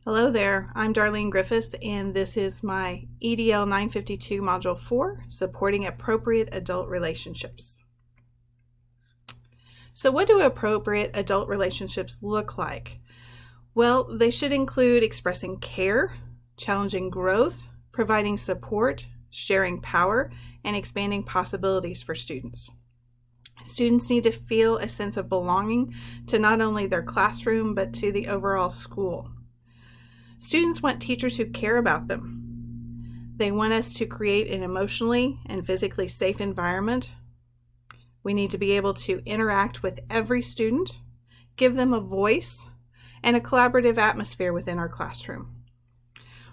Hello there, I'm Darlene Griffiths, and this is my EDL 952 Module 4, Supporting Appropriate Adult Relationships. So what do appropriate adult relationships look like? Well, they should include expressing care, challenging growth, providing support, sharing power, and expanding possibilities for students. Students need to feel a sense of belonging to not only their classroom, but to the overall school. Students want teachers who care about them. They want us to create an emotionally and physically safe environment. We need to be able to interact with every student, give them a voice, and a collaborative atmosphere within our classroom.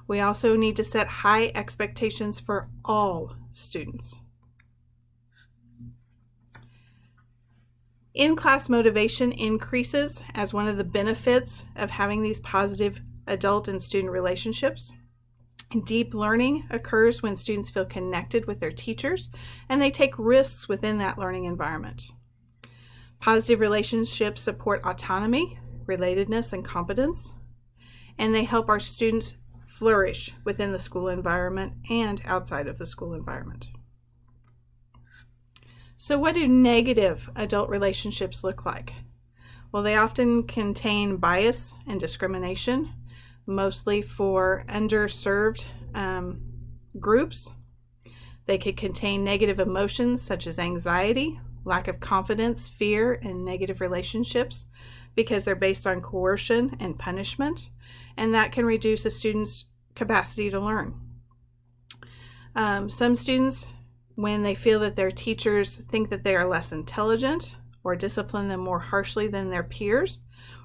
We also need to set high expectations for all students. In-class motivation increases as one of the benefits of having these positive adult and student relationships. Deep learning occurs when students feel connected with their teachers and they take risks within that learning environment. Positive relationships support autonomy, relatedness, and competence, and they help our students flourish within the school environment and outside of the school environment. So what do negative adult relationships look like? Well, they often contain bias and discrimination, mostly for underserved groups. They could contain negative emotions such as anxiety, lack of confidence, fear, and negative relationships because they're based on coercion and punishment, and that can reduce a student's capacity to learn. Some students, when they feel that their teachers think that they are less intelligent or discipline them more harshly than their peers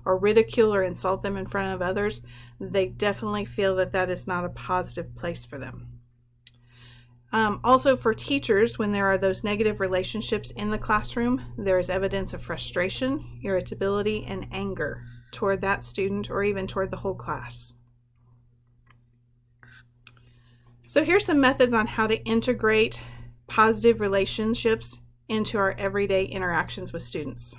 or ridicule or insult them in front of others, they definitely feel that that is not a positive place for them. Also for teachers, when there are those negative relationships in the classroom, there is evidence of frustration, irritability, and anger toward that student or even toward the whole class. So here's some methods on how to integrate positive relationships into our everyday interactions with students.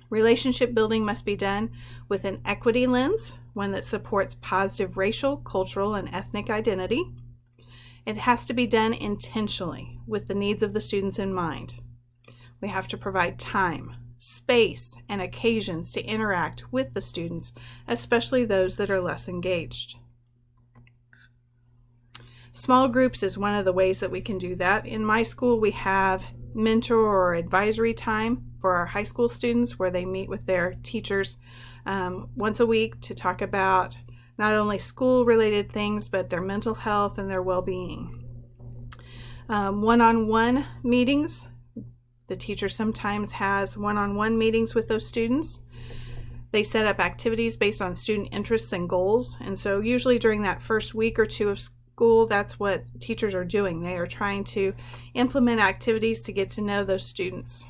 Relationship building must be done with an equity lens, one that supports positive racial, cultural, and ethnic identity. It has to be done intentionally with the needs of the students in mind. We have to provide time, space, and occasions to interact with the students, especially those that are less engaged. Small groups is one of the ways that we can do that. In my school, we have mentor or advisory time for our high school students where they meet with their teachers once a week to talk about not only school-related things, but their mental health and their well-being. One-on-one meetings. The teacher sometimes has one-on-one meetings with those students. They set up activities based on student interests and goals, and so usually during that first week or two of school, that's what teachers are doing. They are trying to implement activities to get to know those students.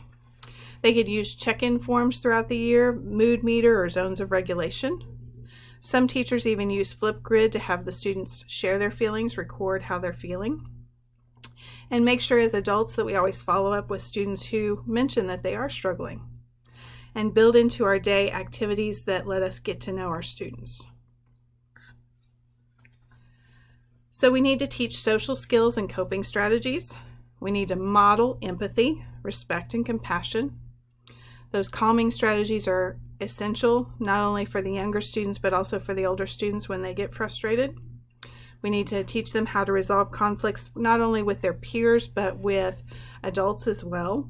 They could use check-in forms throughout the year, mood meter, or zones of regulation. Some teachers even use Flipgrid to have the students share their feelings, record how they're feeling, and make sure as adults that we always follow up with students who mention that they are struggling, and build into our day activities that let us get to know our students. So we need to teach social skills and coping strategies. We need to model empathy, respect, and compassion. Those calming strategies are essential not only for the younger students but also for the older students when they get frustrated. We need to teach them how to resolve conflicts not only with their peers but with adults as well.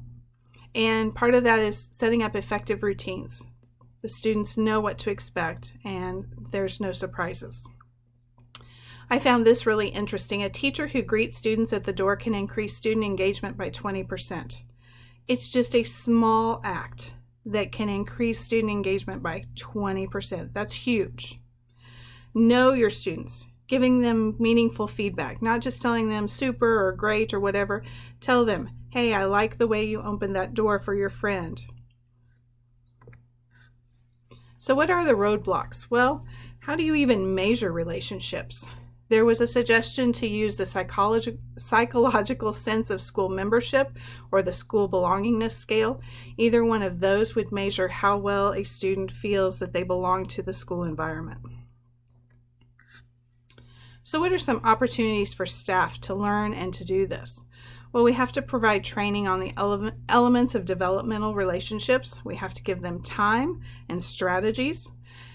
And part of that is setting up effective routines. The students know what to expect and there's no surprises. I found this really interesting. A teacher who greets students at the door can increase student engagement by 20%. It's just a small act that can increase student engagement by 20%. That's huge. Know your students, giving them meaningful feedback, not just telling them super or great or whatever. Tell them, hey, I like the way you opened that door for your friend. So what are the roadblocks? Well, how do you even measure relationships? There was a suggestion to use the psychological sense of school membership or the school belongingness scale. Either one of those would measure how well a student feels that they belong to the school environment. So what are some opportunities for staff to learn and to do this? Well, we have to provide training on the elements of developmental relationships. We have to give them time and strategies.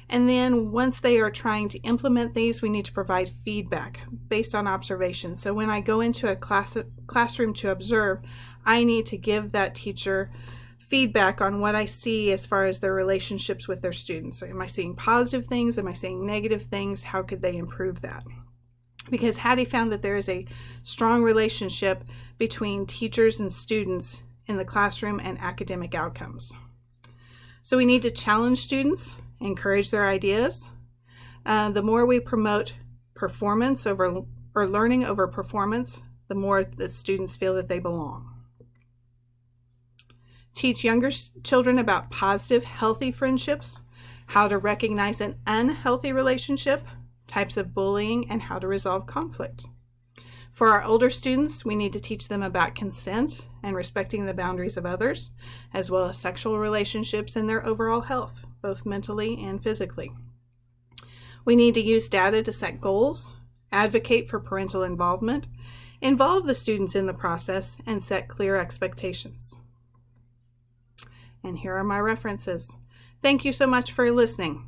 And then once they are trying to implement these, we need to provide feedback based on observation. So when I go into a classroom to observe, I need to give that teacher feedback on what I see as far as their relationships with their students. So am I seeing positive things? Am I seeing negative things? How could they improve that? Because Hattie found that there is a strong relationship between teachers and students in the classroom and academic outcomes. So we need to challenge students, encourage their ideas. The more we promote performance over or learning over performance, the more the students feel that they belong. Teach younger children about positive, healthy friendships, how to recognize an unhealthy relationship, types of bullying, and how to resolve conflict. For our older students, we need to teach them about consent and respecting the boundaries of others, as well as sexual relationships and their overall health, both mentally and physically. We need to use data to set goals, advocate for parental involvement, involve the students in the process, and set clear expectations. And here are my references. Thank you so much for listening.